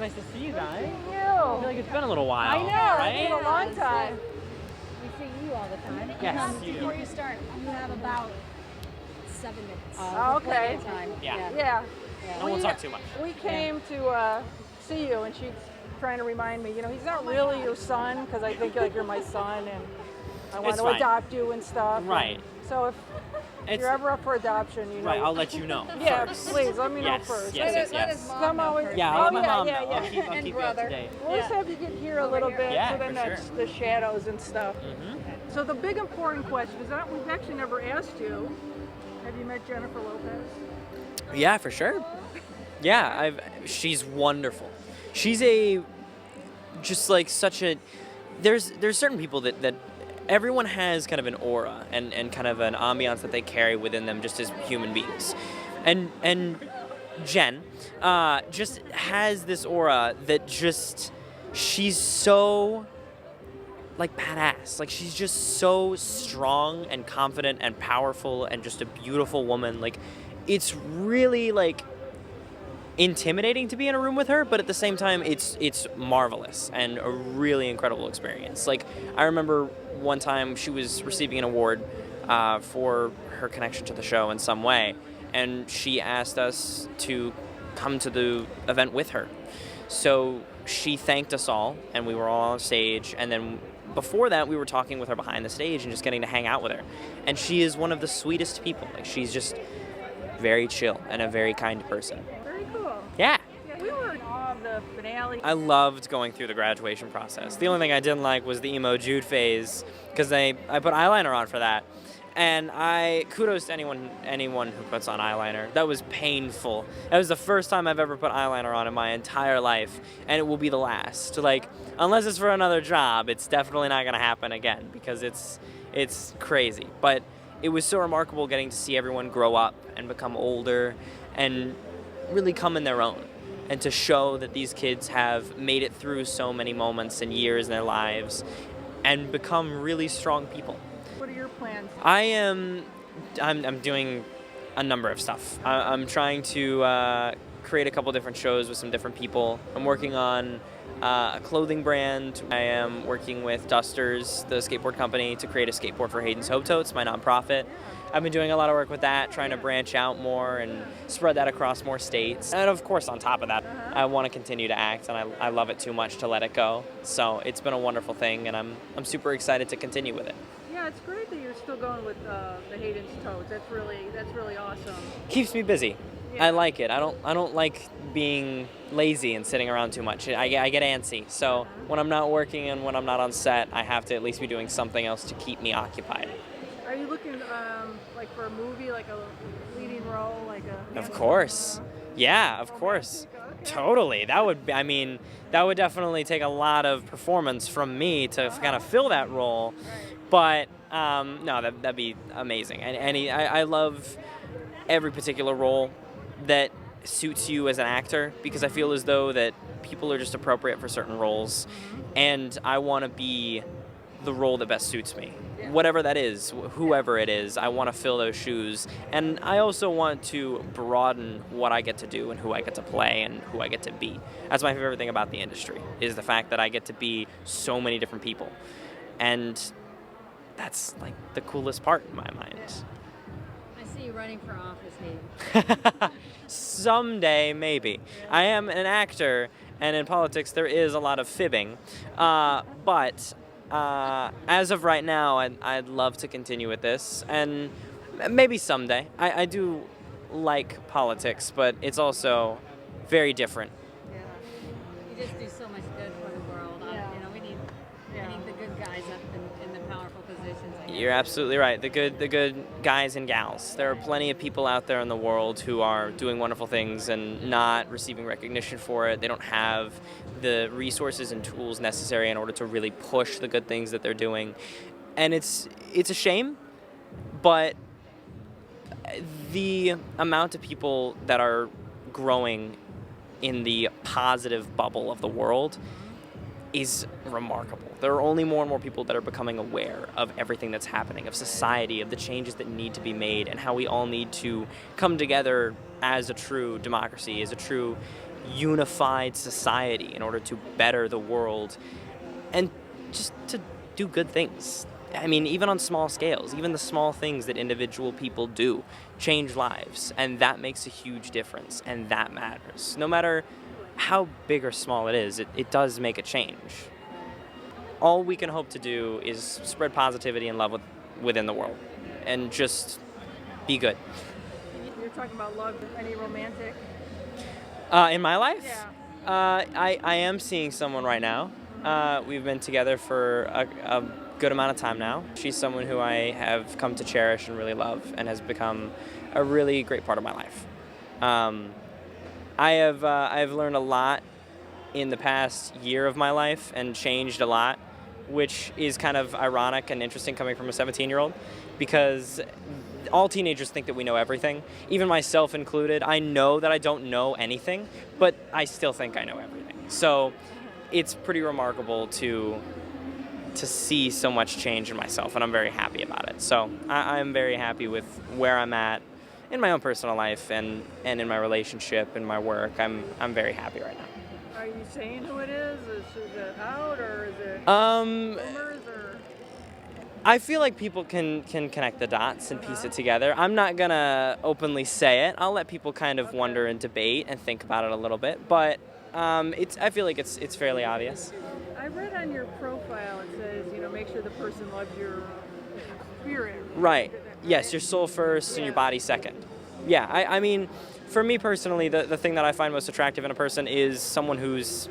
nice to see you guys. See I feel you. like it's been a little while. I know, right? it's been a long time. We see you all the time. Yes, you do. Before you start, you have about 7 minutes. Oh, okay. Time. Yeah. Yeah. I won't talk too much. We came to see you, and she's trying to remind me, he's not really your son, because I think you're my son, and I want It's to fine. adopt you and stuff. Right. So if It's- you're ever up for adoption, Right, I'll let you know. Yeah, first. please, let me know Yes, first. yes, Let yes. his mom Some know always- first. Yeah, Oh, I'll let my yeah, mom yeah, know. yeah. I'll keep And you up brother. to date. We'll always have you get here a little here. bit, Yeah, so then for that's sure. the shadows and stuff. Mm-hmm. So the big important question is that we've actually never asked you, have you met Jennifer Lopez? Yeah, for sure. Yeah, she's wonderful. She's such a. There's certain people that everyone has kind of an aura and kind of an ambiance that they carry within them just as human beings, and Jen just has this aura that she's so like badass. Like she's just so strong and confident and powerful and just a beautiful woman. Like it's really like intimidating to be in a room with her, but at the same time it's marvelous and a really incredible experience. Like I remember one time she was receiving an award for her connection to the show in some way, and she asked us to come to the event with her. So she thanked us all, and we were all on stage, and then before that we were talking with her behind the stage and just getting to hang out with her. And she is one of the sweetest people. Like she's just very chill and a very kind person. Very cool. Yeah. Yeah, we were in awe of the finale. I loved going through the graduation process. The only thing I didn't like was the emo Jude phase, because I put eyeliner on for that. And kudos to anyone who puts on eyeliner. That was painful. That was the first time I've ever put eyeliner on in my entire life, and it will be the last. Like, unless it's for another job, it's definitely not gonna happen again, because it's crazy. But it was so remarkable getting to see everyone grow up and become older and really come in their own, and to show that these kids have made it through so many moments and years in their lives and become really strong people. What are your plans? I'm doing a number of stuff. I'm trying to create a couple different shows with some different people. I'm working on a clothing brand. I am working with Dusters, the skateboard company, to create a skateboard for Hayden's Hope Totes, my nonprofit. I've been doing a lot of work with that, trying to branch out more and spread that across more states. And of course, on top of that, I want to continue to act, and I love it too much to let it go. So it's been a wonderful thing, and I'm super excited to continue with it. Yeah, it's great that you're still going with the Hayden's Toads. That's really awesome. Keeps me busy. Yeah. I like it. I don't like being lazy and sitting around too much. I get antsy. So when I'm not working and when I'm not on set, I have to at least be doing something else to keep me occupied. Are you looking like for a movie, like a leading role, like a? Of course. Yeah, of course. Okay. Totally. That would definitely take a lot of performance from me to kind of fill that role. But no, that'd be amazing. And I love every particular role that suits you as an actor, because I feel as though that people are just appropriate for certain roles, and I want to be the role that best suits me. Whatever that is, whoever it is, I want to fill those shoes. And I also want to broaden what I get to do and who I get to play and who I get to be. That's my favorite thing about the industry, is the fact that I get to be so many different people. And that's like the coolest part in my mind. I see you running for office, Hayden. Someday, maybe. I am an actor, and in politics there is a lot of fibbing. But as of right now, I'd love to continue with this, and maybe someday. I do like politics, but it's also very different. You just do so much good for the world. We need the good guys up in the powerful positions. I guess. You're absolutely right. The good guys and gals. There are plenty of people out there in the world who are doing wonderful things and not receiving recognition for it. They don't have the resources and tools necessary in order to really push the good things that they're doing. And it's a shame, but the amount of people that are growing in the positive bubble of the world is remarkable. There are only more and more people that are becoming aware of everything that's happening, of society, of the changes that need to be made, and how we all need to come together as a true democracy, as a true unified society in order to better the world and just to do good things. I mean, even on small scales, even the small things that individual people do change lives, and that makes a huge difference, and that matters. No matter how big or small it is, it does make a change. All we can hope to do is spread positivity and love within the world, and just be good. You're talking about love. Any romantic? In my life? Yeah. I am seeing someone right now. We've been together for a good amount of time now. She's someone who I have come to cherish and really love, and has become a really great part of my life. I've learned a lot in the past year of my life and changed a lot, which is kind of ironic and interesting coming from a 17-year-old, because all teenagers think that we know everything, even myself included. I know that I don't know anything, but I still think I know everything. So it's pretty remarkable to see so much change in myself, and I'm very happy about it. So I'm very happy with where I'm at in my own personal life and in my relationship and my work. I'm very happy right now. Are you saying who it is? Is it out, or is it rumors, or? I feel like people can connect the dots and piece it together. I'm not gonna openly say it. I'll let people kind of wonder and debate and think about it a little bit. But I feel like it's fairly obvious. I read on your profile it says, make sure the person loves your spirit. Right. Yes, your soul first and your body second. Yeah, I mean, for me personally, the thing that I find most attractive in a person is someone who's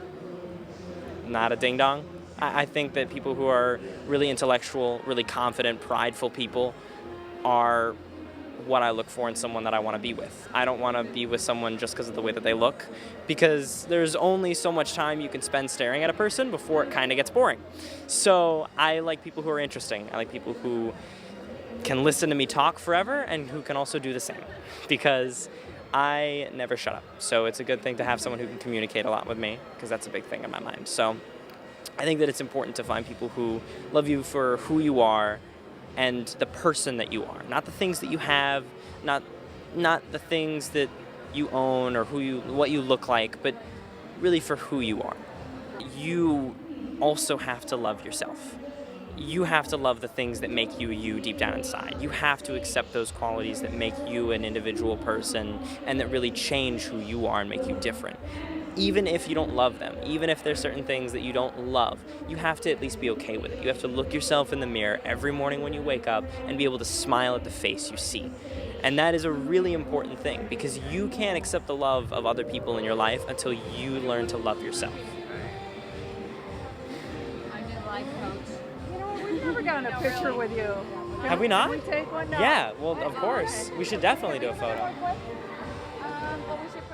not a ding-dong. I think that people who are really intellectual, really confident, prideful people are what I look for in someone that I want to be with. I don't want to be with someone just because of the way that they look, because there's only so much time you can spend staring at a person before it kind of gets boring. So I like people who are interesting. I like people who can listen to me talk forever and who can also do the same, because I never shut up. So it's a good thing to have someone who can communicate a lot with me, because that's a big thing in my mind. So I think that it's important to find people who love you for who you are and the person that you are, not the things that you have, not the things that you own or what you look like, but really for who you are. You also have to love yourself. You have to love the things that make you you deep down inside. You have to accept those qualities that make you an individual person and that really change who you are and make you different. Even if you don't love them, even if there's certain things that you don't love, you have to at least be okay with it. You have to look yourself in the mirror every morning when you wake up and be able to smile at the face you see. And that is a really important thing, because you can't accept the love of other people in your life until you learn to love yourself. I'm your life coach. We've never gotten a picture with you. Have we not? Can we take one? No. Yeah, well, of course. We should definitely do a photo. Well, we should